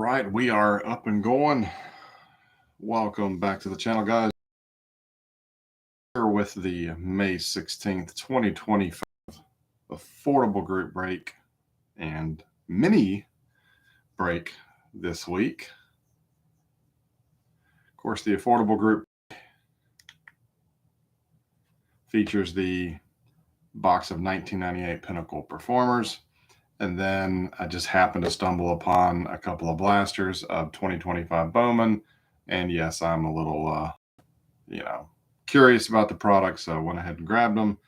right, we are up and going. Welcome back to the channel, guys. Here with the May 16th, 2025 affordable group break and mini break this week. Of course, the affordable group features the box of 1998 Pinnacle Performers. And then I just happened to stumble upon a couple of blasters of 2025 Bowman. And yes, I'm a little, curious about the product, so I went ahead and grabbed them.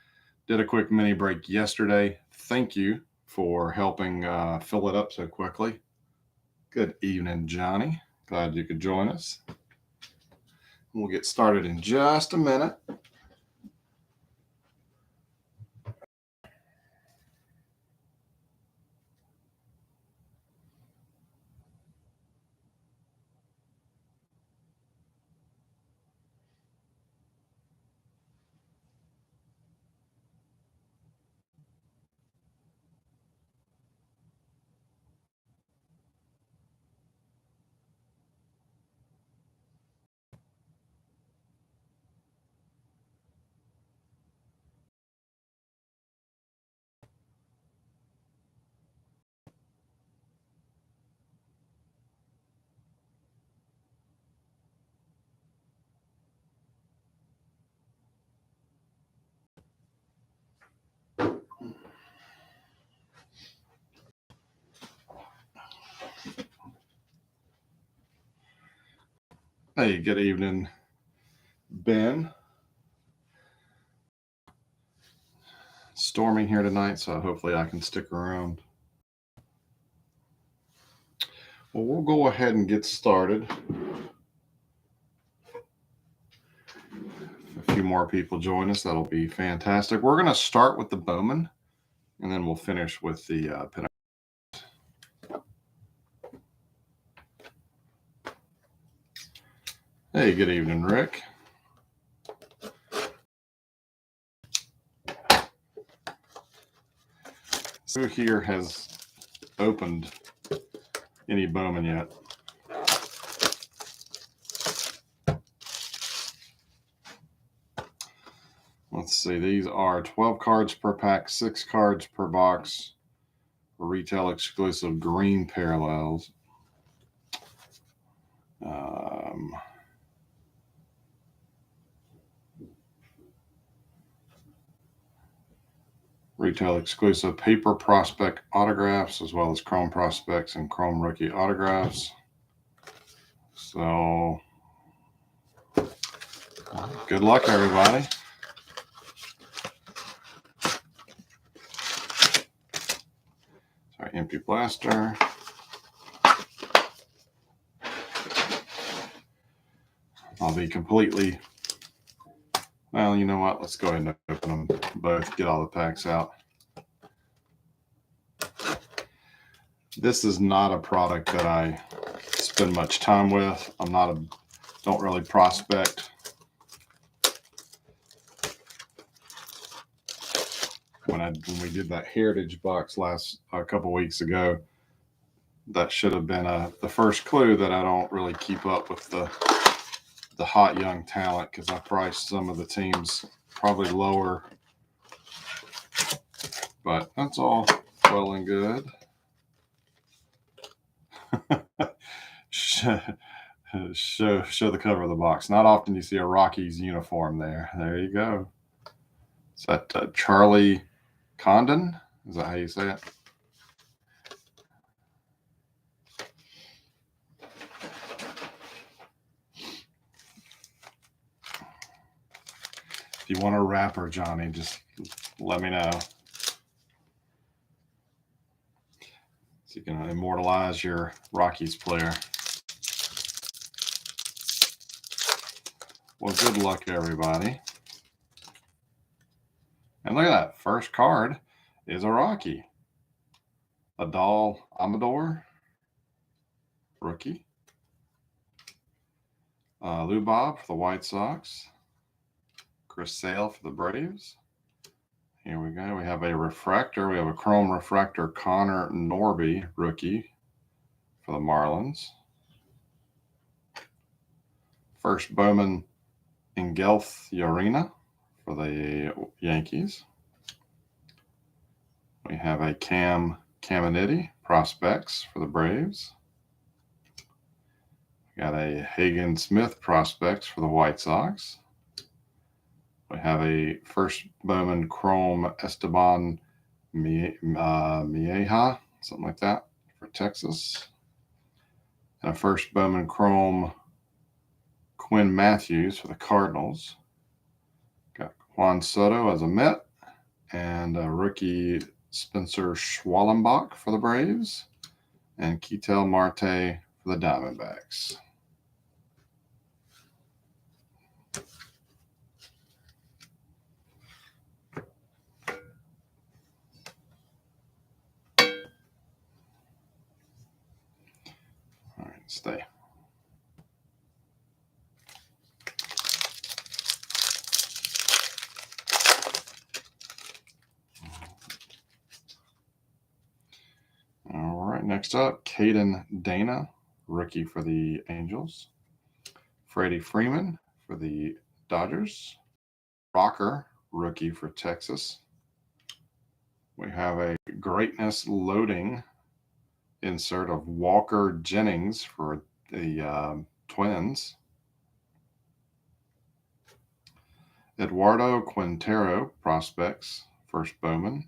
Did a quick mini break yesterday. Thank you for helping fill it up so quickly. Good evening, Johnny. Glad you could join us. We'll get started in just a minute. Hey, good evening, Ben. Storming here tonight, so hopefully I can stick around. Well, we'll go ahead and get started. If a few more people join us, that'll be fantastic. We're going to start with the Bowman, and then we'll finish with the Pinnacle. Hey, good evening, Rick. Who here has opened any Bowman yet? Let's see. These are 12 cards per pack, 6 cards per box. Retail exclusive green parallels. Retail exclusive paper prospect autographs, as well as chrome prospects and chrome rookie autographs. So, good luck, everybody. Sorry, empty blaster. I'll be completely... Well, you know what? Let's go ahead and open them both, get all the packs out. This is not a product that I spend much time with. Don't really prospect. When we did that Heritage box a couple weeks ago, that should have been the first clue that I don't really keep up with the hot young talent, because I priced some of the teams probably lower. But that's all well and good. show the cover of the box. Not often you see a Rockies uniform there. There you go. Is that Charlie Condon? Is that how you say it? If you want a wrapper, Johnny, just let me know. So you can immortalize your Rockies player. Well, good luck, everybody. And look at that. First card is a Rocky. Adal Amador, rookie. Lou Bob for the White Sox. Chris Sale for the Braves. Here we go. We have a refractor. We have a chrome refractor, Connor Norby, rookie for the Marlins. First Bowman Engelth-Yarina for the Yankees. We have a Cam Caminiti prospects for the Braves. We got a Hagen Smith prospects for the White Sox. We have a first Bowman Chrome Esteban Mieja, something like that, for Texas. And a first Bowman Chrome Quinn Matthews for the Cardinals. Got Juan Soto as a Met, and a rookie Spencer Schwallenbach for the Braves, and Ketel Marte for the Diamondbacks. All right, stay. All right, next up, Caden Dana, rookie for the Angels. Freddie Freeman for the Dodgers. Rocker, rookie for Texas. We have a Greatness Loading insert of Walker Jennings for the Twins. Eduardo Quintero prospects, first Bowman,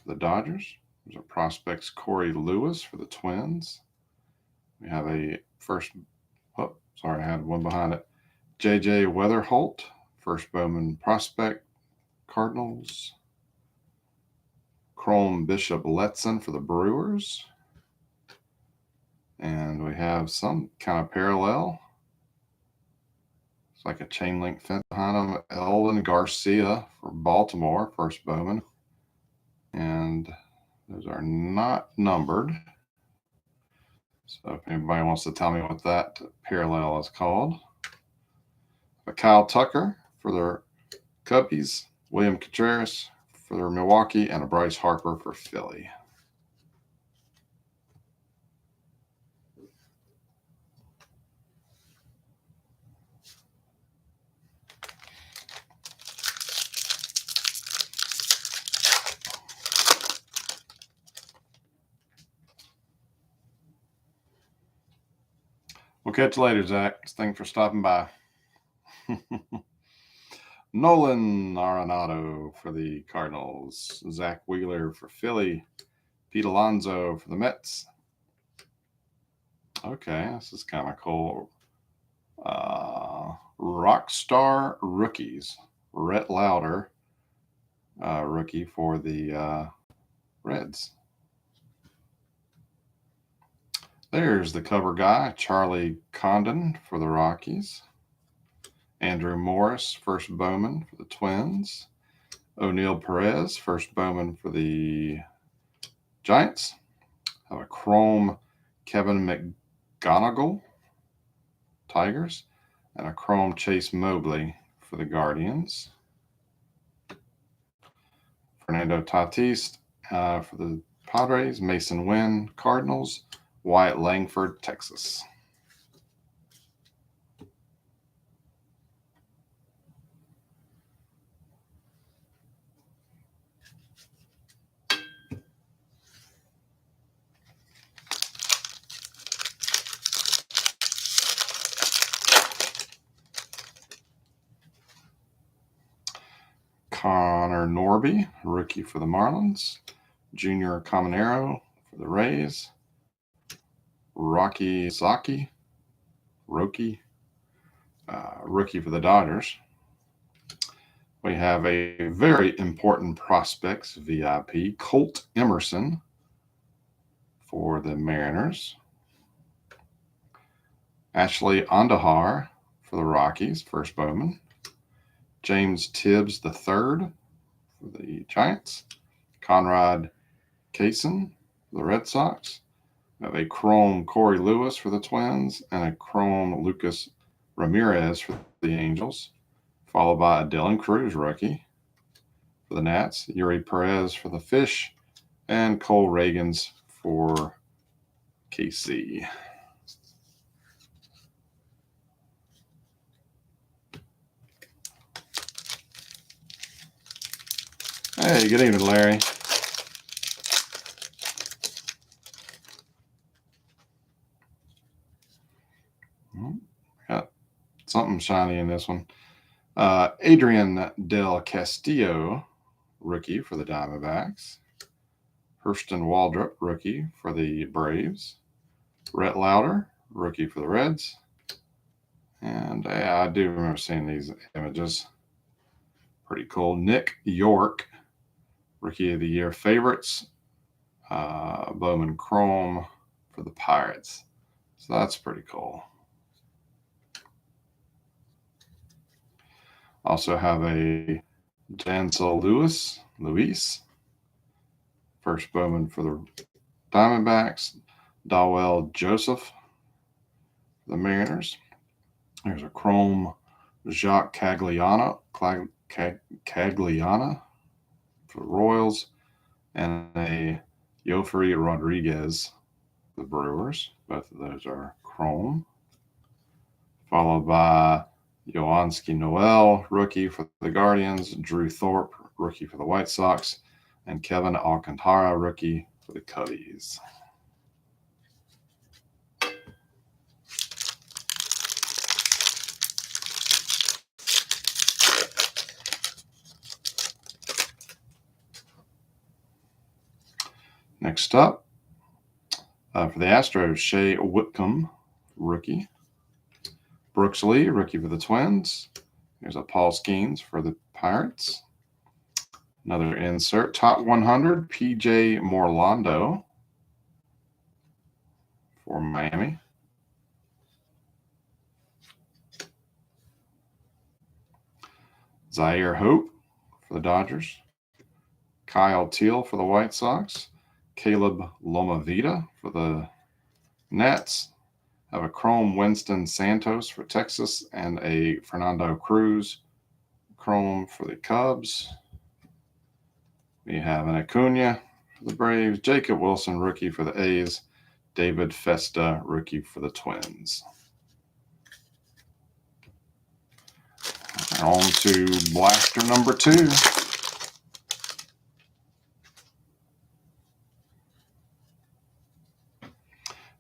the Dodgers. There's a prospects Corey Lewis for the Twins. We have a first, I had one behind it. J.J. Weatherholt, first Bowman prospect, Cardinals. Chrome Bishop Letson for the Brewers. And we have some kind of parallel. It's like a chain link fence behind them. Elvin Garcia for Baltimore, first Bowman. And those are not numbered. So if anybody wants to tell me what that parallel is called. A Kyle Tucker for the Cubbies. William Contreras for Milwaukee, and a Bryce Harper for Philly. We'll catch you later, Zach. Thanks for stopping by. Nolan Arenado for the Cardinals. Zach Wheeler for Philly. Pete Alonso for the Mets. Okay, this is kind of cool. Rockstar Rookies. Rhett Lauder, rookie for the Reds. There's the cover guy, Charlie Condon for the Rockies. Andrew Morris, first Bowman for the Twins. O'Neill Perez, first Bowman for the Giants. Have a chrome Kevin McGonigal, Tigers. And a chrome Chase Mobley for the Guardians. Fernando Tatis for the Padres. Mason Wynn, Cardinals. Wyatt Langford, Texas. Connor Norby, rookie for the Marlins. Junior Caminero for the Rays. Rocky Saki, rookie for the Dodgers. We have a very important prospects VIP, Colt Emerson for the Mariners. Ashley Andahar for the Rockies, first Bowman. James Tibbs III for the Giants. Conrad Kaysen for the Red Sox. We have a chrome Corey Lewis for the Twins, and a chrome Lucas Ramirez for the Angels, followed by a Dylan Cruz rookie for the Nats, Yuri Perez for the Fish, and Cole Reagans for KC. Hey, good evening, Larry. Got something shiny in this one. Adrian Del Castillo, rookie for the Diamondbacks. Hurston Waldrop, rookie for the Braves. Rhett Lauder, rookie for the Reds. And I do remember seeing these images. Pretty cool. Nick York, Rookie of the Year favorites. Bowman Chrome for the Pirates. So that's pretty cool. Also have a Jansel Luis. First Bowman for the Diamondbacks. Dawell Joseph for the Mariners. There's a Chrome Jacques Cagliana for the Royals. And a Yofri Rodriguez for the Brewers. Both of those are Chrome. Followed by Yoanski Noel, rookie for the Guardians. Drew Thorpe, rookie for the White Sox. And Kevin Alcantara, rookie for the Cubbies. Next up, for the Astros, Shea Whitcomb, rookie. Brooks Lee, rookie for the Twins. There's a Paul Skeens for the Pirates. Another insert. Top 100, PJ Morlando for Miami. Zaire Hope for the Dodgers. Kyle Teal for the White Sox. Caleb Lomavita for the Nets. Have a Chrome Winston Santos for Texas and a Fernando Cruz Chrome for the Cubs. We have an Acuna for the Braves. Jacob Wilson, rookie for the A's. David Festa, rookie for the Twins. On to blaster number 2.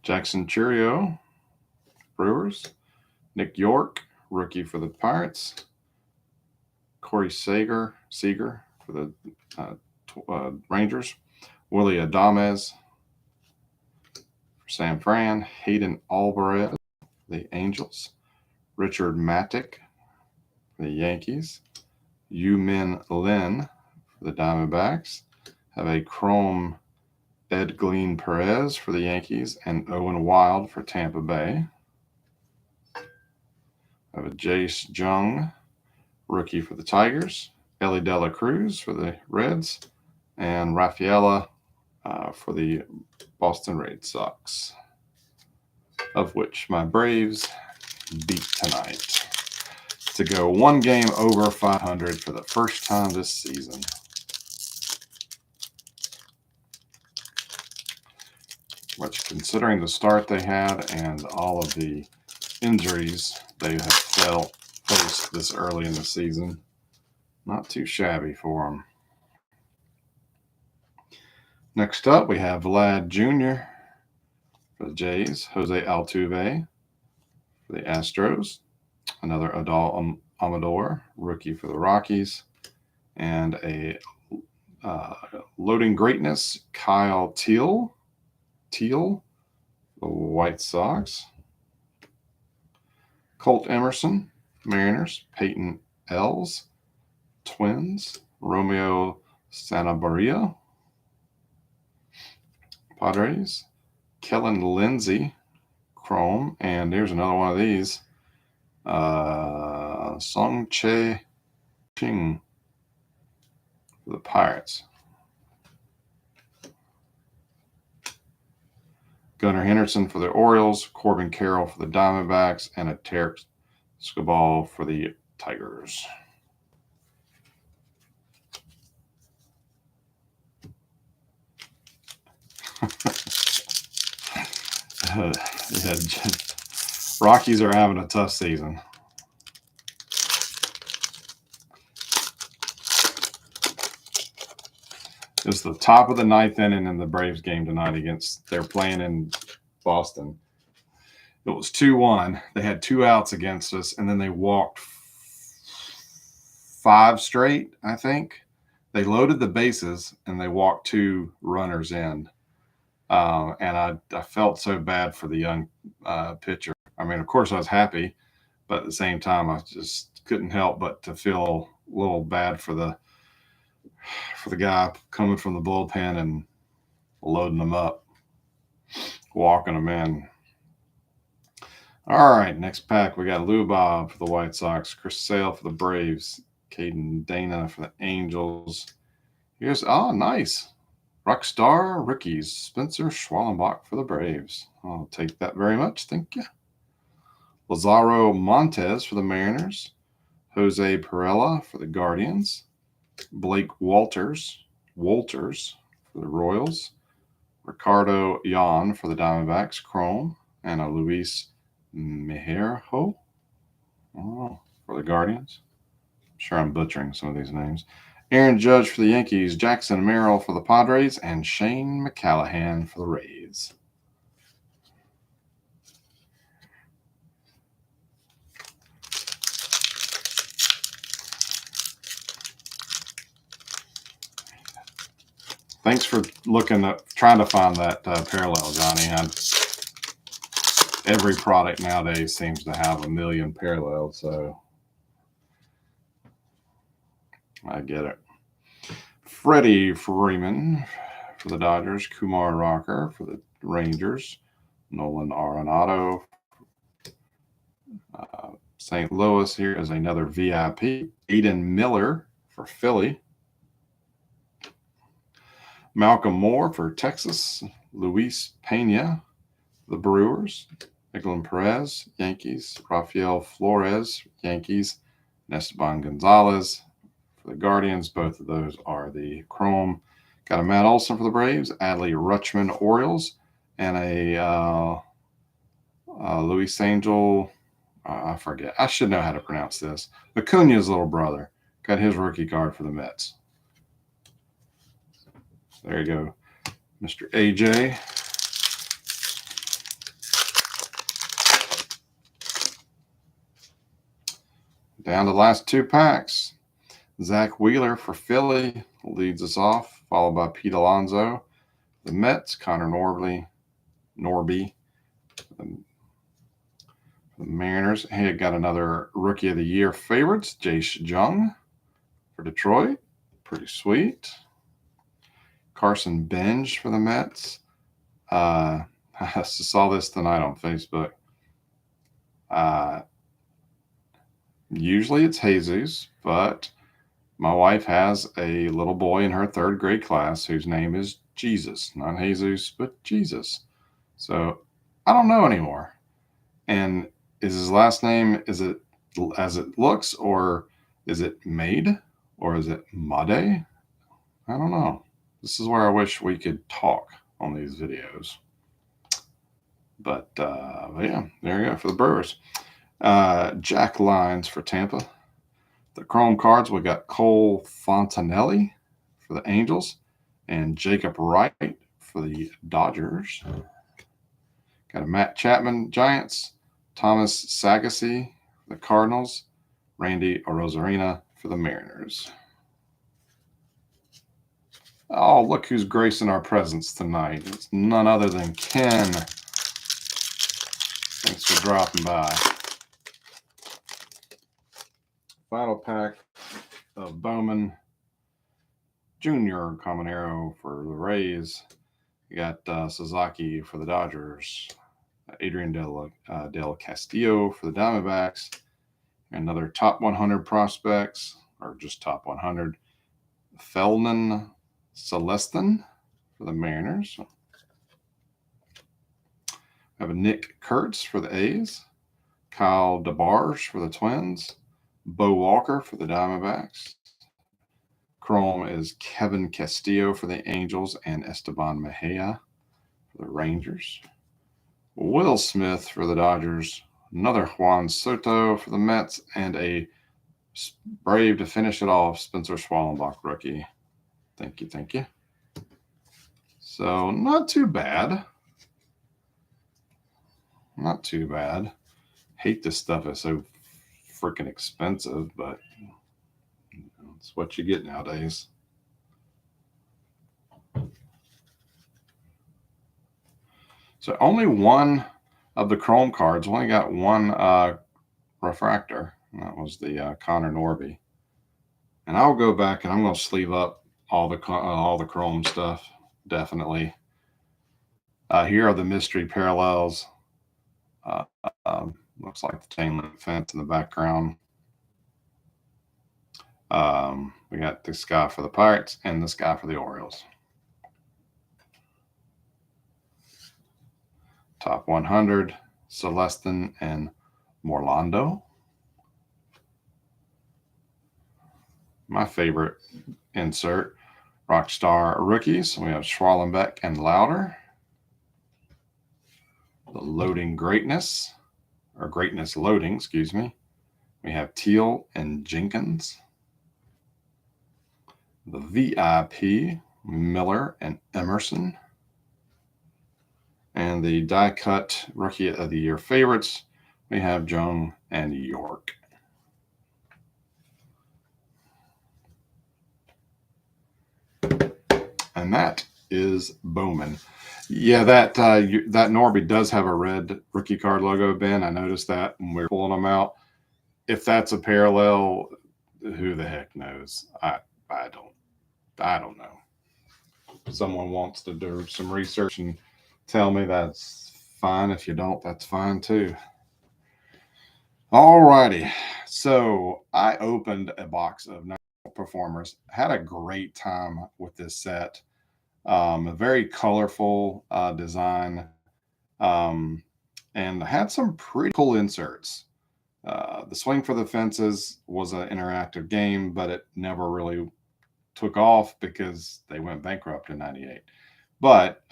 Jackson Churio, Brewers. Nick York, rookie for the Pirates. Corey Seager for the Rangers. Willie Adames for San Fran. Hayden Alvarez, the Angels. Richard Mattek for the Yankees. Yu-Min Lin for the Diamondbacks. Have a Chrome Ed Glean Perez for the Yankees and Owen Wild for Tampa Bay. Have a Jace Jung, rookie for the Tigers. Ellie Dela Cruz for the Reds. And Rafaela for the Boston Red Sox, of which my Braves beat tonight to go one game over 500 for the first time this season. Which, considering the start they had and all of the injuries they have faced this early in the season, not too shabby for them. Next up, we have Vlad Jr. for the Jays. Jose Altuve for the Astros. Another Adal Amador, rookie for the Rockies. And a loading greatness, Kyle Teal, the White Sox. Colt Emerson, Mariners. Peyton Els, Twins. Romeo Santabarria, Padres. Kellen Lindsey, Chrome. And here's another one of these. Song Che Ching for the Pirates. Gunnar Henderson for the Orioles. Corbin Carroll for the Diamondbacks. And a Tarek Skubal for the Tigers. Yeah, Rockies are having a tough season. It's the top of the ninth inning in the Braves game tonight they're playing in Boston. It was 2-1. They had 2 outs against us, and then they walked 5 straight, I think. They loaded the bases, and they walked 2 runners in. And I felt so bad for the young pitcher. I mean, of course, I was happy, but at the same time, I just couldn't help but to feel a little bad for the guy coming from the bullpen and loading them up, walking them in. All right, next pack, we got Lou Bob for the White Sox, Chris Sale for the Braves, Caden Dana for the Angels. Here's, nice. Rockstar Rookies, Spencer Schwallenbach for the Braves. I'll take that very much, thank you. Lazaro Montez for the Mariners, Jose Perella for the Guardians, Blake Walters for the Royals, Ricardo Yan for the Diamondbacks, Chrome, and a Luis Mejerho for the Guardians. I'm sure I'm butchering some of these names. Aaron Judge for the Yankees, Jackson Merrill for the Padres, and Shane McCallahan for the Rays. Thanks for trying to find that parallel, Johnny. Every product nowadays seems to have a million parallels, so I get it. Freddie Freeman for the Dodgers, Kumar Rocker for the Rangers, Nolan Arenado. St. Louis here is another VIP. Aiden Miller for Philly. Malcolm Moore for Texas. Luis Pena for the Brewers. Miguel Perez, Yankees. Rafael Flores, Yankees. Esteban Gonzalez for the Guardians. Both of those are the Chrome. Got a Matt Olson for the Braves. Adley Rutschman, Orioles. And a Luis Angel. I forget. I should know how to pronounce this. Acuna's little brother. Got his rookie card for the Mets. There you go, Mr. AJ. Down to the last 2 packs. Zach Wheeler for Philly leads us off, followed by Pete Alonso. The Mets, Connor Norby. The Mariners. Hey, got another Rookie of the Year favorites. Jace Jung for Detroit. Pretty sweet. Carson Bench for the Mets. I saw this tonight on Facebook. Usually it's Jesus, but my wife has a little boy in her 3rd grade class whose name is Jesus. Not Jesus, but Jesus. So I don't know anymore. And is his last name, is it as it looks, or is it Made, or is it Made? I don't know. This is where I wish we could talk on these videos. But yeah, there you go for the Brewers. Jack Lyons for Tampa. The Chrome cards, we got Cole Fontanelli for the Angels and Jacob Wright for the Dodgers. Got a Matt Chapman, Giants. Thomas Sagassi for the Cardinals. Randy Arozarena for the Mariners. Oh, look who's gracing our presence tonight. It's none other than Ken. Thanks for dropping by. Final pack of Bowman Jr. Common Arrow for the Rays. You got Sasaki for the Dodgers. Adrian Del Castillo for the Diamondbacks. Another top 100 prospects, or just top 100. Felnan Celestin for the Mariners. We have a Nick Kurtz for the A's. Kyle DeBarge for the Twins. Bo Walker for the Diamondbacks. Chrome is Kevin Castillo for the Angels and Esteban Mejia for the Rangers. Will Smith for the Dodgers, another Juan Soto for the Mets, and a Brave to finish it off, Spencer Schwallenbach rookie. Thank you, thank you. So not too bad. Not too bad. Hate this stuff is so freaking expensive, but it's what you get nowadays. So only one of the Chrome cards. Only got one refractor. And that was the Connor Norby. And I'll go back and I'm going to sleeve up all the Chrome stuff. Definitely. Here are the mystery parallels. Uh, looks like the chain link fence in the background. We got this guy for the Pirates and this guy for the Orioles. Top 100, Celestin and Morlando. My favorite insert, Rockstar Rookies. We have Schwallenbeck and Lauder. The Loading Greatness, or Greatness Loading, excuse me. We have Teal and Jenkins. The VIP, Miller and Emerson. And the die cut Rookie of the Year favorites, we have Jung and York. And that is Bowman. Yeah, that Norby does have a red rookie card logo, Ben. I noticed that when we were pulling them out. If that's a parallel, who the heck knows? I don't know. If someone wants to do some research and tell me, that's fine. If you don't, that's fine too. All righty. So I opened a box of Performers. Had a great time with this set. A very colorful design, and had some pretty cool inserts. The Swing for the Fences was an interactive game, but it never really took off because they went bankrupt in '98. But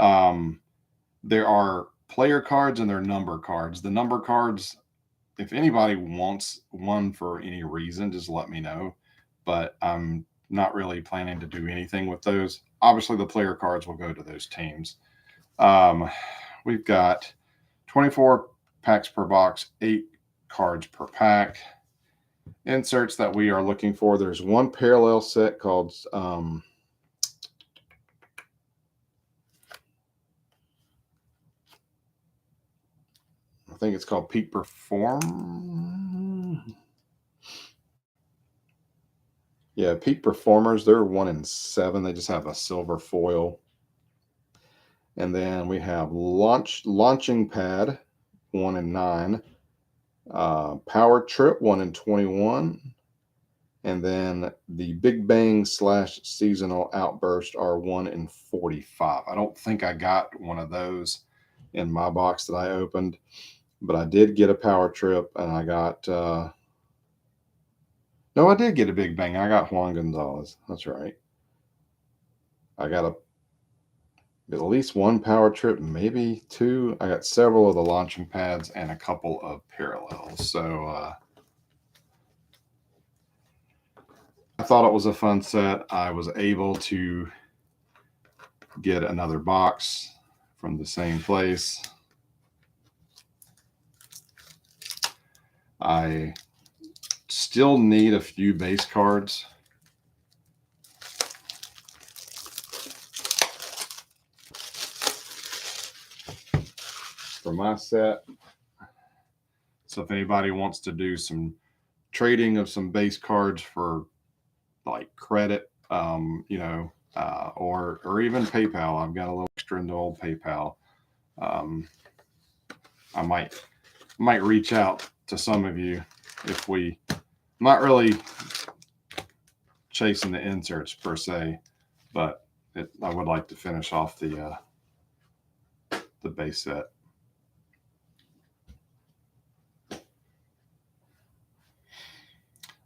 there are player cards and there are number cards. The number cards, if anybody wants one for any reason, just let me know. But I'm not really planning to do anything with those. Obviously, the player cards will go to those teams. We've got 24 packs per box, 8 cards per pack. Inserts that we are looking for. There's one parallel set called I think it's called Peak Perform. Yeah, Peak Performers. They're 1 in 7. They just have a silver foil. And then we have Launching Pad, 1 in 9. Power Trip, 1 in 21. And then the Big Bang / Seasonal Outburst are 1 in 45. I don't think I got one of those in my box that I opened, but I did get a Power Trip, and I got no, I did get a Big Bang. I got Juan Gonzalez. That's right. I got at least one Power Trip, maybe 2. I got several of the launching pads and a couple of parallels. So I thought it was a fun set. I was able to get another box from the same place. I still need a few base cards. For my set. So if anybody wants to do some trading of some base cards for like credit, or even PayPal, I've got a little extra into old PayPal. I might reach out to some of you if I'm not really chasing the inserts per se, but I would like to finish off the base set.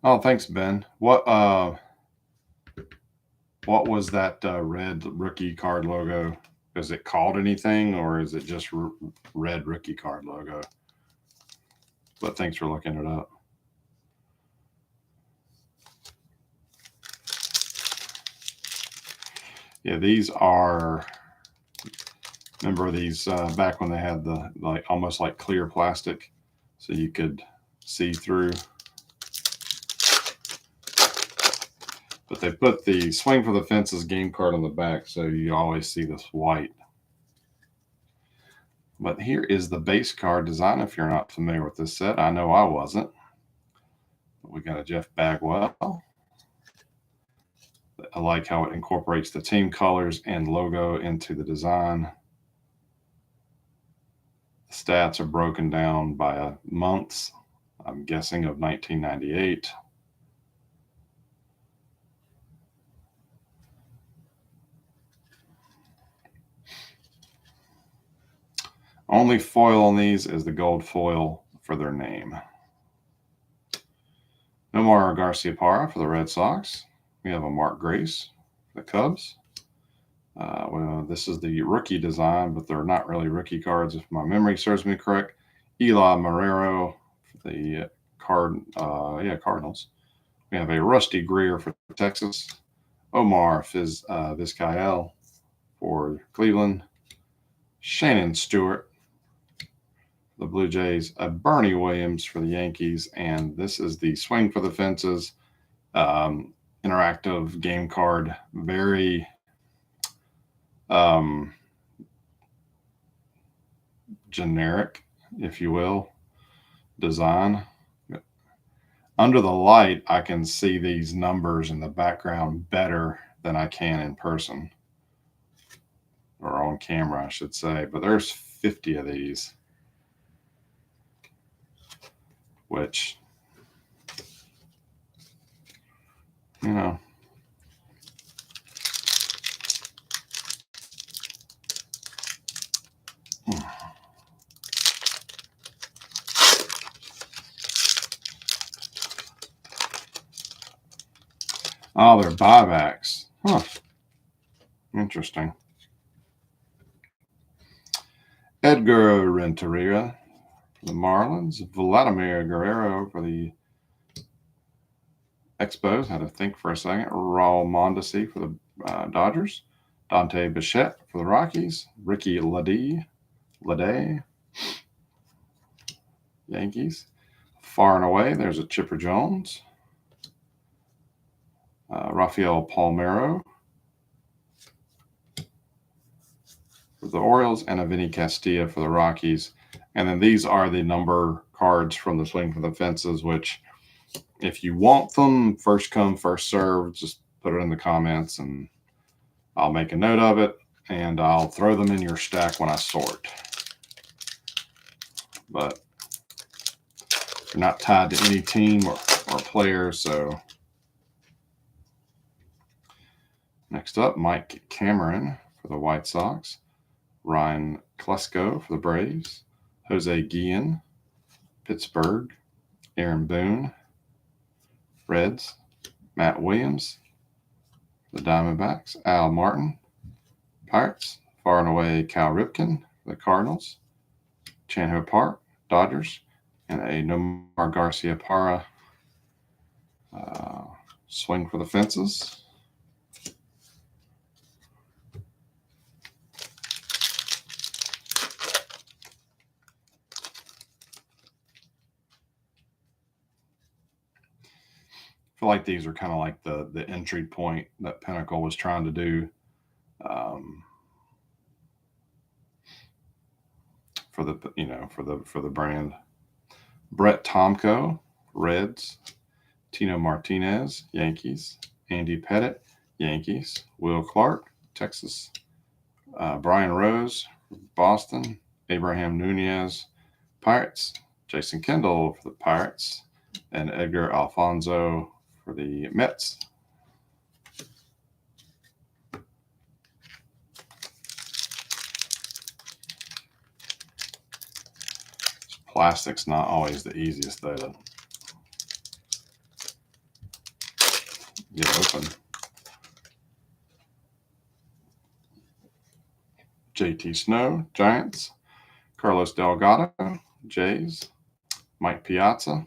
Oh, thanks, Ben. What was that red rookie card logo? Is it called anything, or is it just red rookie card logo? But thanks for looking it up. Yeah, these are, remember these back when they had the almost like clear plastic, so you could see through. But they put the Swing for the Fences game card on the back, so you always see this white. But here is the base card design. If you're not familiar with this set, I know I wasn't. But we got a Jeff Bagwell. I like how it incorporates the team colors and logo into the design. The stats are broken down by months, I'm guessing, of 1998. Only foil on these is the gold foil for their name. Nomar Garciaparra for the Red Sox. We have a Mark Grace for the Cubs. Well, this is the rookie design, but they're not really rookie cards if my memory serves me correct. Eli Marrero for the Cardinals. We have a Rusty Greer for Texas. Omar Vizcael for Cleveland. Shannon Stewart for the Blue Jays. Bernie Williams for the Yankees. And this is the Swing for the Fences interactive game card. Very generic, if you will, design. Under the light, I can see these numbers in the background better than I can in person, or on camera, I should say. But there's 50 of these, which, you know, oh, they're buybacks. Huh. Interesting. Edgar Renteria for the Marlins. Vladimir Guerrero for the Expos. Had to think for a second. Raul Mondesi for the Dodgers. Dante Bichette for the Rockies. Ricky Ledee, Yankees. Far and away, there's a Chipper Jones. Rafael Palmeiro for the Orioles, and a Vinny Castilla for the Rockies. And then these are the number cards from the Swing for the Fences, which, if you want them, first come, first served, just put it in the comments and I'll make a note of it and I'll throw them in your stack when I sort. But you're not tied to any team or player, so. Next up, Mike Cameron for the White Sox. Ryan Klesko for the Braves. Jose Guillen, Pittsburgh. Aaron Boone, Reds. Matt Williams, the Diamondbacks. Al Martin, Pirates. Far and away, Cal Ripken, the Cardinals. Chan-Ho Park, Dodgers. And a Nomar Garciaparra Swing for the Fences. I feel like these are kind of like the entry point that Pinnacle was trying to do for the brand. Brett Tomko, Reds. Tino Martinez, Yankees. Andy Pettit, Yankees. Will Clark, Texas. Brian Rose, Boston. Abraham Nunez, Pirates. Jason Kendall for the Pirates. And Edgar Alfonso for the Mets. Plastic's not always the easiest though to get open. JT Snow, Giants. Carlos Delgado, Jays. Mike Piazza.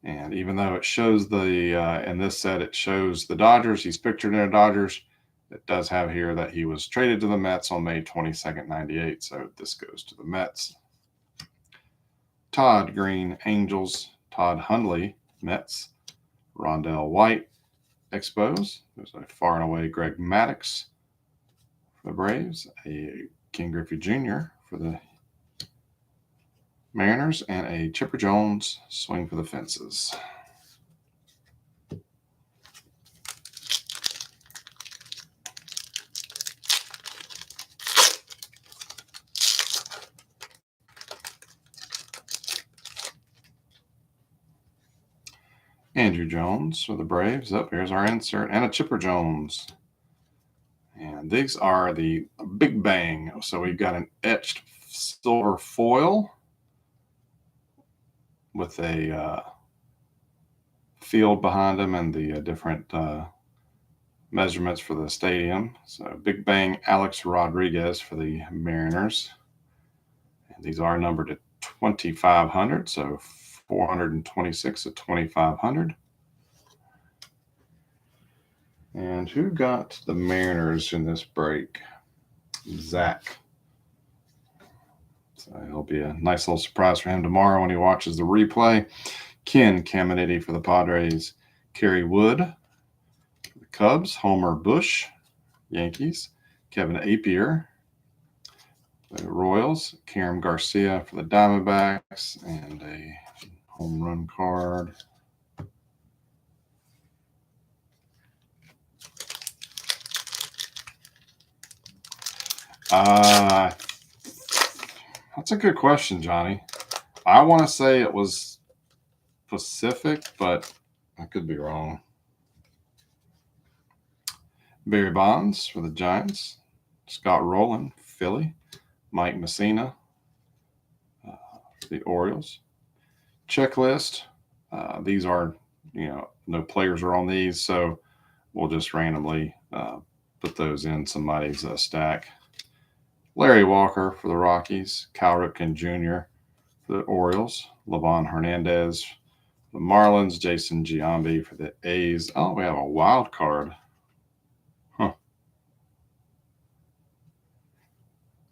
And even though it shows in this set, it shows the Dodgers, he's pictured in the Dodgers. It does have here that he was traded to the Mets on May 22nd, 98. So this goes to the Mets. Todd Green, Angels. Todd Hundley, Mets. Rondell White, Expos. There's a far and away Greg Maddux for the Braves. A King Griffey Jr. for the Mariners, and a Chipper Jones swing for the fences. Andrew Jones for the Braves. Up here's our insert, and a Chipper Jones. And these are the Big Bang. So we've got an etched silver foil with a field behind them and the different measurements for the stadium. So Big Bang Alex Rodriguez for the Mariners. And these are numbered at 2,500, so 426 at 2,500. And who got the Mariners in this break? Zach. So it'll be a nice little surprise for him tomorrow when he watches the replay. Ken Caminiti for the Padres. Kerry Wood for the Cubs. Homer Bush, Yankees. Kevin Appier, the Royals. Karam Garcia for the Diamondbacks. And a home run card. That's a good question, Johnny. I want to say it was Pacific, but I could be wrong. Barry Bonds for the Giants. Scott Rowland, Philly. Mike Messina, the Orioles. Checklist. These are, no players are on these, so we'll just randomly put those in somebody's stack. Larry Walker for the Rockies. Cal Ripken Jr. for the Orioles. Levon Hernandez for the Marlins. Jason Giambi for the A's. Oh, we have a wild card. Huh.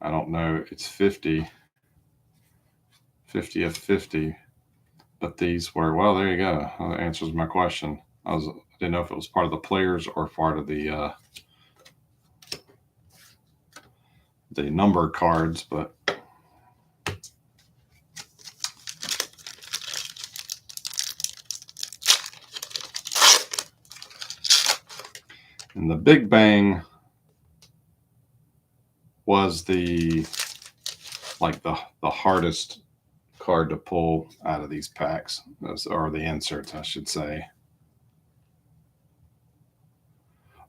I don't know. It's 50 of 50. But these were, well, there you go. That answers my question. I didn't know if it was part of the players or part of the numbered cards, but and the Big Bang was the hardest card to pull out of these packs, or the inserts, I should say.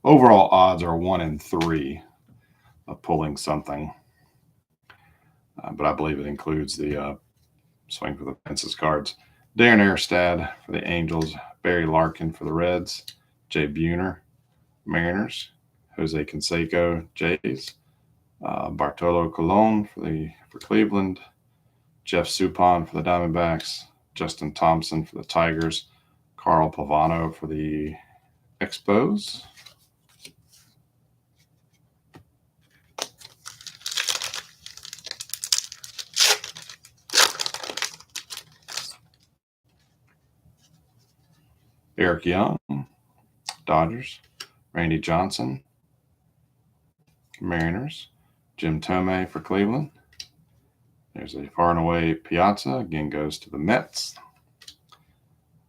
Overall odds are 1 in 3 of pulling something, but I believe it includes the swing for the fences cards. Darren Erstad for the Angels. Barry Larkin for the Reds. Jay Buhner, Mariners. Jose Canseco, Jays. Bartolo Colon for Cleveland. Jeff Suppan for the Diamondbacks. Justin Thompson for the Tigers. Carl Pavano for the Expos. Eric Young, Dodgers. Randy Johnson, Mariners. Jim Thome for Cleveland. There's a far and away Piazza. Again, goes to the Mets.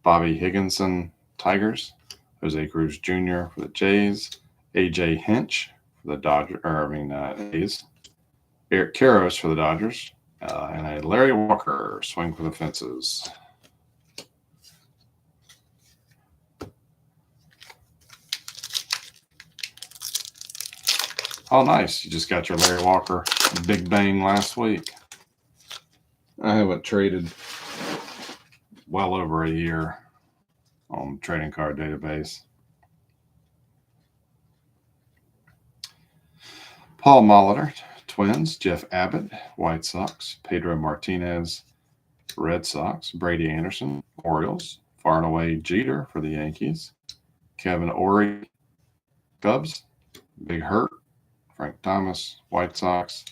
Bobby Higginson, Tigers. Jose Cruz Jr. for the Jays. AJ Hinch for the A's. Eric Karros for the Dodgers. And a Larry Walker, swing for the fences. Oh, nice. You just got your Larry Walker Big Bang last week. I haven't traded well over a year on the trading card database. Paul Molitor, Twins, Jeff Abbott, White Sox, Pedro Martinez, Red Sox, Brady Anderson, Orioles, far and away Jeter for the Yankees, Kevin Orie, Cubs, Big Hurt, Frank Thomas, White Sox,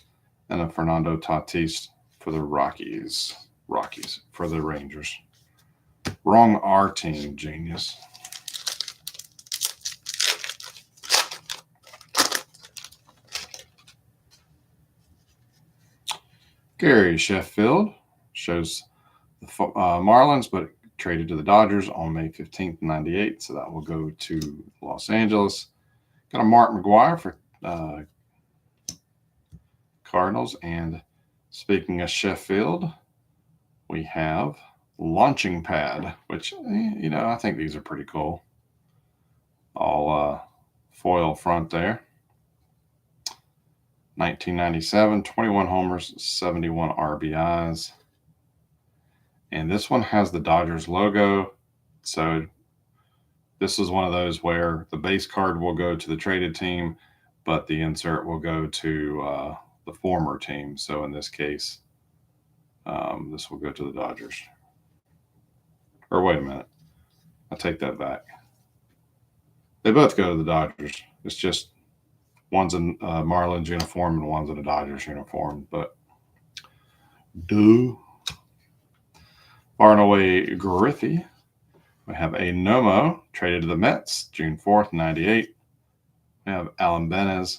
and a Fernando Tatis for the Rockies for the Rangers. Wrong R team, genius. Gary Sheffield shows the Marlins, but traded to the Dodgers on May 15th, 98. So that will go to Los Angeles. Got a Mark McGwire for Cardinals. And speaking of Sheffield, we have Launching Pad, which, I think these are pretty cool. All foil front there. 1997, 21 homers, 71 RBIs. And this one has the Dodgers logo. So this is one of those where the base card will go to the traded team, but the insert will go to the former team. So in this case, this will go to the Dodgers. Or wait a minute. I take that back. They both go to the Dodgers. It's just one's in Marlins uniform and one's in a Dodgers uniform. But far and away Griffey. We have a Nomo traded to the Mets, June 4th, 98. We have Alan Benez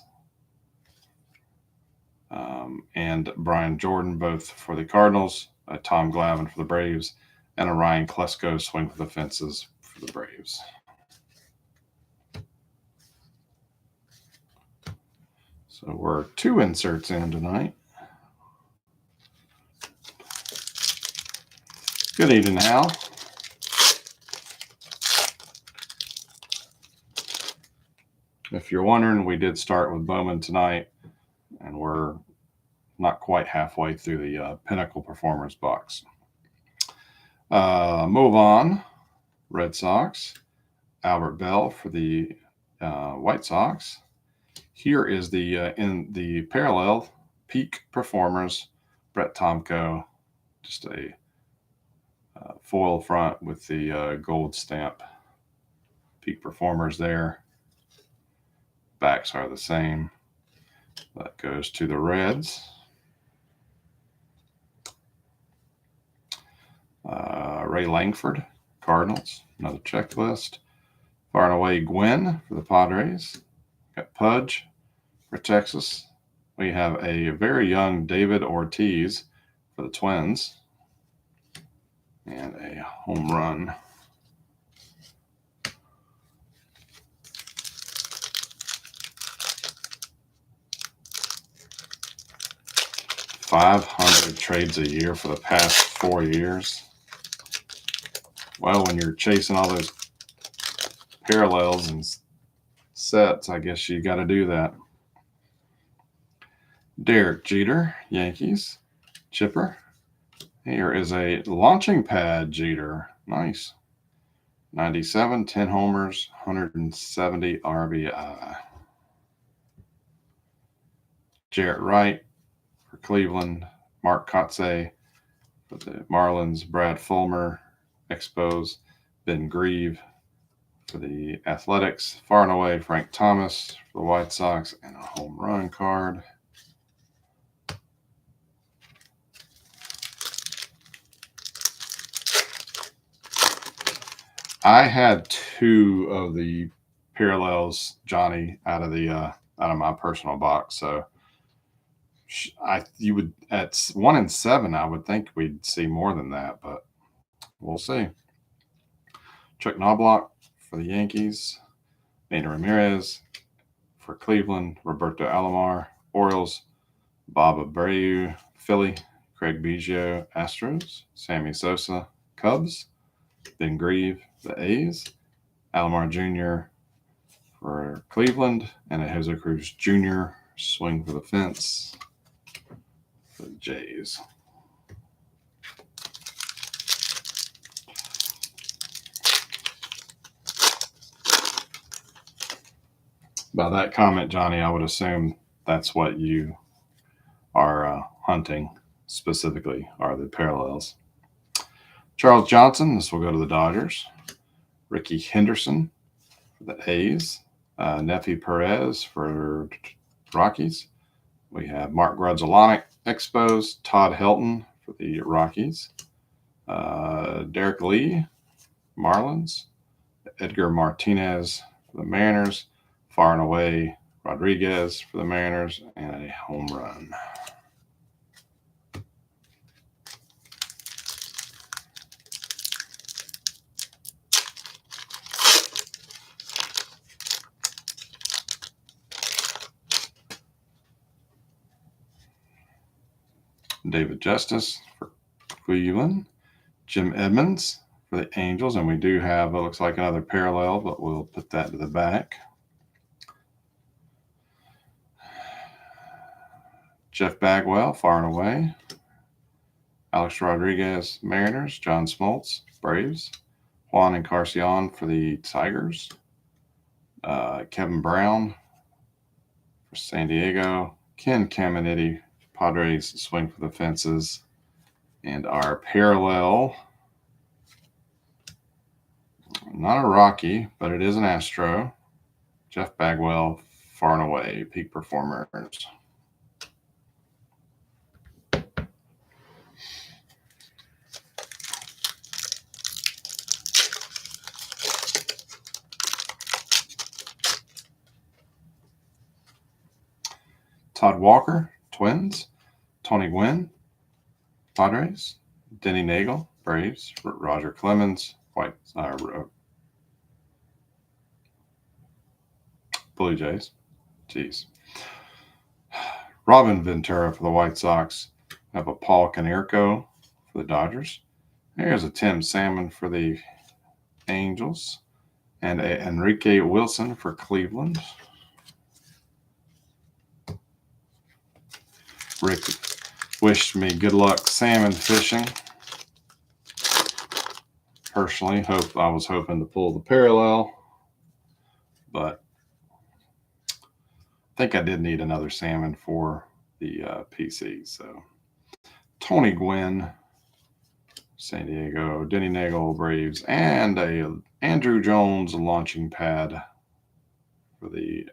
and Brian Jordan, both for the Cardinals, Tom Glavine for the Braves, and a Ryan Klesko swing for the fences for the Braves. So we're 2 inserts in tonight. Good evening, Al. If you're wondering, we did start with Bowman tonight, and we're not quite halfway through the Pinnacle Performers box. Move on. Red Sox. Albert Bell for the White Sox. Here is the in the parallel Peak Performers, Brett Tomko, just a foil front with the gold stamp. Peak Performers there. Backs are the same. That goes to the Reds. Ray Langford, Cardinals, another checklist. Far and away Gwynn for the Padres. Got Pudge for Texas. We have a very young David Ortiz for the Twins. And a home run. $500 trades a year for the past 4 years. Well, when you're chasing all those parallels and sets, I guess you got to do that. Derek Jeter, Yankees. Chipper. Here is a Launching Pad Jeter. Nice. 97, 10 homers, 170 RBI. Jarrett Wright for Cleveland. Mark Kotze for the Marlins. Brad Fulmer, Expos. Ben Grieve for the Athletics. Far and away Frank Thomas for the White Sox, and a home run card. I had 2 of the parallels, Johnny, out of my personal box. So you would at 1 and 7, I would think we'd see more than that, but we'll see. Chuck Knobloch for the Yankees. Manny Ramirez for Cleveland. Roberto Alomar, Orioles. Bob Abreu, Philly. Craig Biggio, Astros. Sammy Sosa, Cubs. Ben Grieve, the A's. Alomar Jr. for Cleveland. And a Jose Cruz Jr. swing for the fence for the Jays. By that comment, Johnny, I would assume that's what you hunting specifically are the parallels. Charles Johnson, this will go to the Dodgers. Ricky Henderson for the A's. Nefi Perez for Rockies. We have Mark Grudzielanek, Expos. Todd Helton for the Rockies. Derek Lee, Marlins. Edgar Martinez for the Mariners. Far and away, Rodriguez for the Mariners, and a home run. David Justice for Cleveland. Jim Edmonds for the Angels, and we do have, it looks like another parallel, but we'll put that to the back. Jeff Bagwell, Far and Away. Alex Rodriguez, Mariners. John Smoltz, Braves. Juan Encarnacion for the Tigers. Kevin Brown for San Diego. Ken Caminiti, Padres, swing for the fences. And our parallel, not a Rocky, but it is an Astro. Jeff Bagwell, Far and Away, peak performers. Todd Walker, Twins. Tony Gwynn, Padres. Denny Nagel, Braves. Roger Clemens, Blue Jays. Jeez. Robin Ventura for the White Sox. We have a Paul Konerko for the Dodgers. Here's a Tim Salmon for the Angels. And a Enrique Wilson for Cleveland. Rick wished me good luck salmon fishing. Personally, I was hoping to pull the parallel, but I think I did need another salmon for the PC. So Tony Gwynn, San Diego. Denny Nagel, Braves, and a Andrew Jones launching pad for the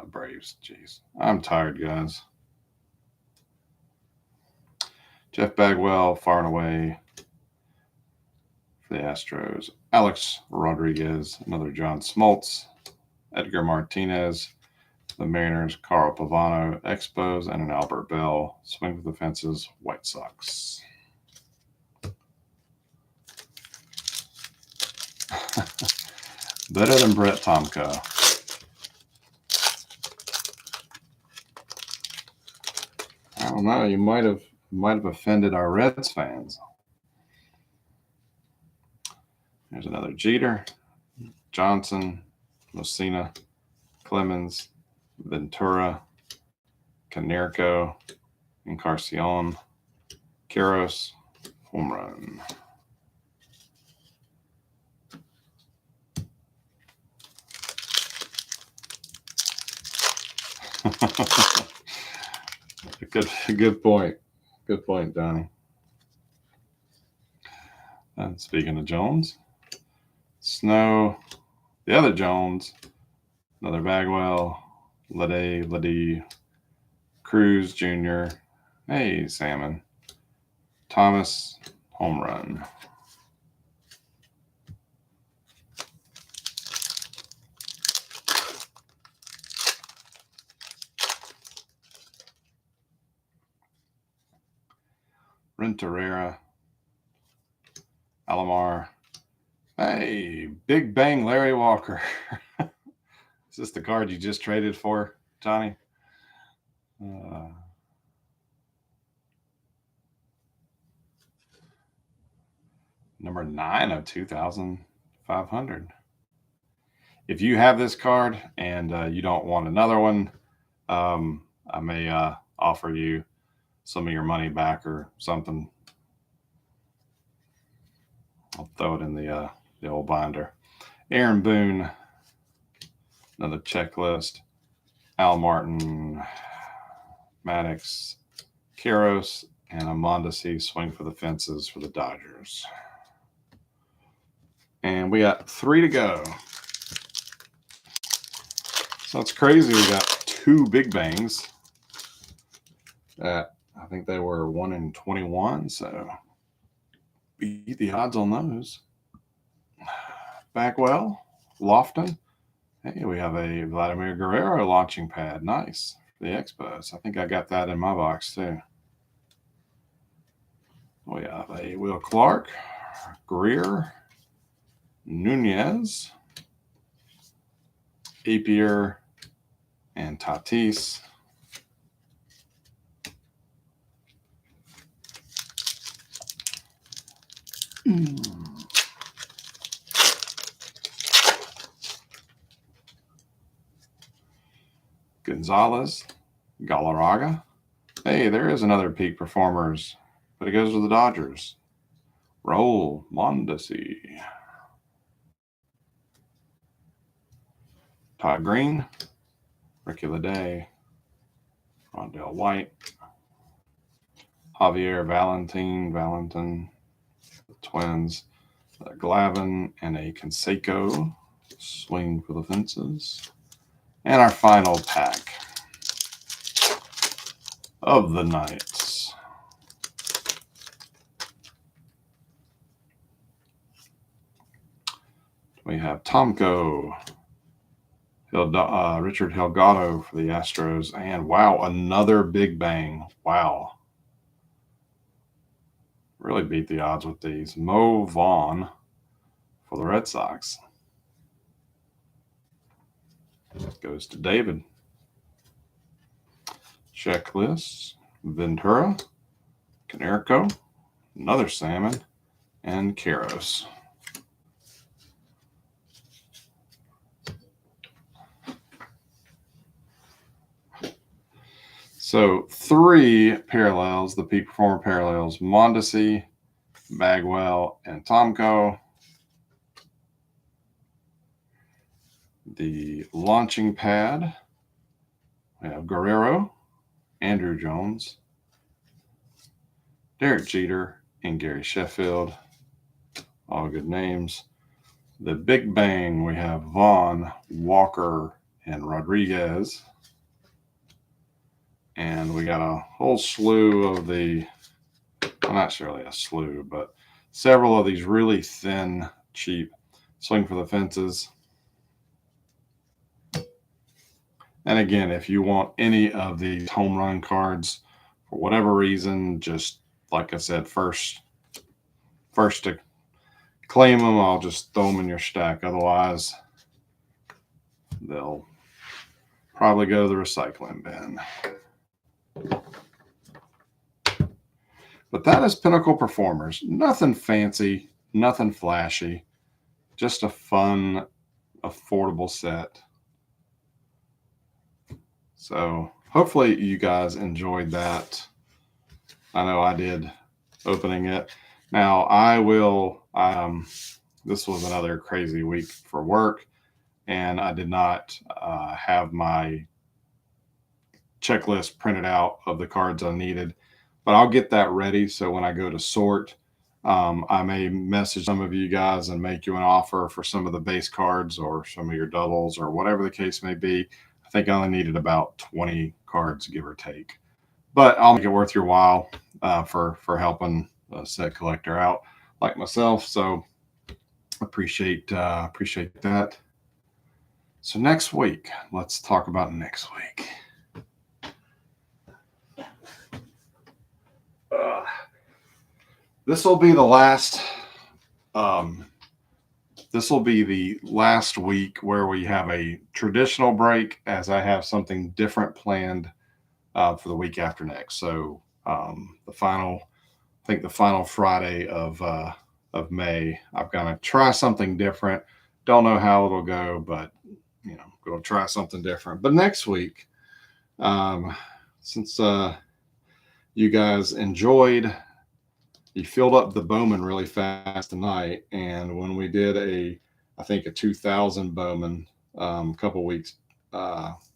Braves. Jeez, I'm tired, guys. Jeff Bagwell, Far and Away for the Astros. Alex Rodriguez, another John Smoltz. Edgar Martinez, the Mariners. Carl Pavano, Expos, and an Albert Bell, swing for the fences, White Sox. Better than Brett Tomko. I don't know. You might have offended our Reds fans. There's another Jeter, Johnson, Messina, Clemens, Ventura, Konerko, Encarnacion, Queiroz, home run. Good point. Good point, Donnie. And speaking of Jones, Snow, the other Jones, another Bagwell, Ledee, Cruz Jr., hey, Salmon, Thomas, home run. Renteria, Alomar. Hey, Big Bang Larry Walker. Is this the card you just traded for, Johnny? Number 9 of 2,500. If you have this card and you don't want another one, I may offer you some of your money back or something. I'll throw it in the old binder. Aaron Boone, another checklist. Al Martin, Maddox, Keros, and a Mondesi swing for the fences for the Dodgers. And we got 3 to go. So it's crazy. We got 2 big bangs. I think they were 1 in 21. So beat the odds on those. Bagwell, Lofton. Hey, we have a Vladimir Guerrero launching pad. Nice for the Expos. I think I got that in my box too. We have a Will Clark, Greer, Nunez, Apier, and Tatis. Gonzalez, Galarraga. Hey, there is another peak performers, but it goes to the Dodgers. Roll Mondesi. Todd Green, Ricky Leday, Rondell White, Javier Valentin, the Twins, Glavin, and a Canseco swing for the fences. And our final pack of the night. We have Tomko, Richard Delgado for the Astros, and wow, another big bang. Wow. Really beat the odds with these. Mo Vaughn for the Red Sox. Goes to David. Checklist, Ventura, Canerco, another Salmon, and Keros. So 3 parallels, the peak performer parallels, Mondesi, Bagwell, and Tomko. The launching pad, we have Guerrero, Andrew Jones, Derek Jeter, and Gary Sheffield. All good names. The big bang, we have Vaughn, Walker, and Rodriguez. And we got a whole slew of the, well, not really a slew, but several of these really thin, cheap swing for the fences. And again, if you want any of these home run cards for whatever reason, just like I said, first to claim them, I'll just throw them in your stack. Otherwise, they'll probably go to the recycling bin. But that is Pinnacle Performers. Nothing fancy, nothing flashy, just a fun, affordable set. So hopefully you guys enjoyed that. I know I did opening it. Now I will, this was another crazy week for work, and I did not have my checklist printed out of the cards I needed, but I'll get that ready. So when I go to sort, I may message some of you guys and make you an offer for some of the base cards or some of your doubles or whatever the case may be. I think I only needed about 20 cards, give or take, but I'll make it worth your while for helping a set collector out like myself. So appreciate that. So next week, let's talk about next week. This will be the last. This will be the last week where we have a traditional break, as I have something different planned for the week after next. So the final Friday of May, I'm gonna try something different. Don't know how it'll go, but going to try something different. But next week, since you guys enjoyed. You filled up the Bowman really fast tonight, and when we did I think a 2000 Bowman a couple weeks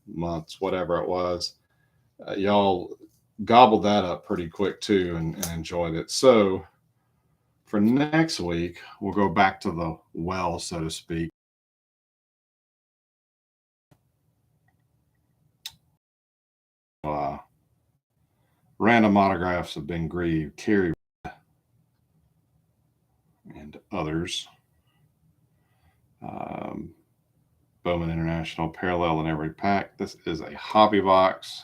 months, whatever it was. Y'all gobbled that up pretty quick too, and enjoyed it. So for next week, we'll go back to the well, so to speak. Uh, Random autographs of Ben Grieve, Kerry, and others. Um, Bowman International parallel in every pack. This is a hobby box.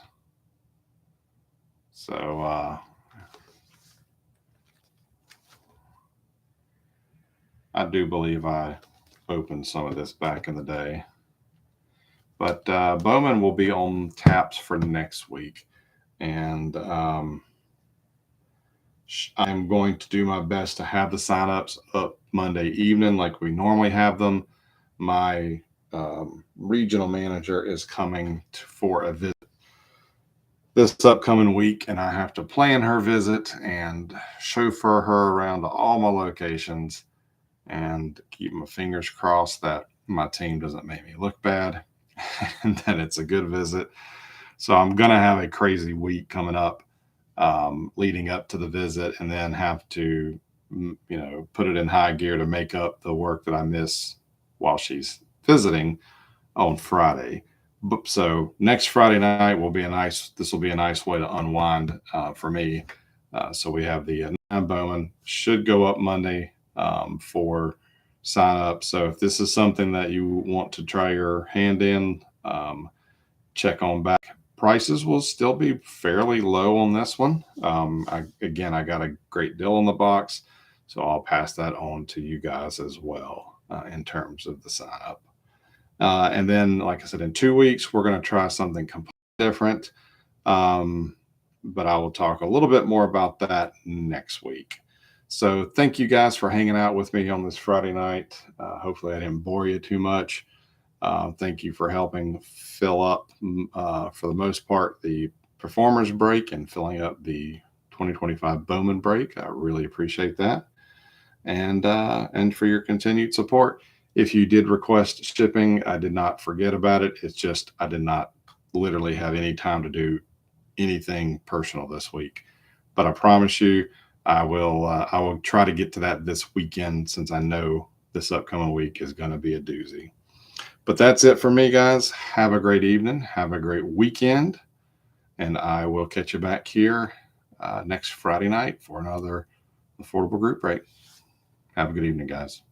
So I do believe I opened some of this back in the day. But Bowman will be on taps for next week. And I'm going to do my best to have the signups up Monday evening like we normally have them. My regional manager is coming for a visit this upcoming week, and I have to plan her visit and chauffeur her around to all my locations and keep my fingers crossed that my team doesn't make me look bad and that it's a good visit. So I'm going to have a crazy week coming up, leading up to the visit, and then have to, put it in high gear to make up the work that I miss while she's visiting on Friday. So next Friday night will be this will be a nice way to unwind for me. So we have the Bowman should go up Monday for sign up. So if this is something that you want to try your hand in, check on back. Prices will still be fairly low on this one. I got a great deal on the box, so I'll pass that on to you guys as well in terms of the sign up. And then, like I said, in 2 weeks, we're going to try something completely different. But I will talk a little bit more about that next week. So thank you guys for hanging out with me on this Friday night. Hopefully I didn't bore you too much. Thank you for helping fill up, for the most part, the performers break and filling up the 2025 Bowman break. I really appreciate that. And for your continued support. If you did request shipping, I did not forget about it. It's just I did not literally have any time to do anything personal this week. But I promise you, I will try to get to that this weekend, since I know this upcoming week is going to be a doozy. But that's it for me, guys. Have a great evening. Have a great weekend. And I will catch you back here next Friday night for another affordable group break. Have a good evening, guys.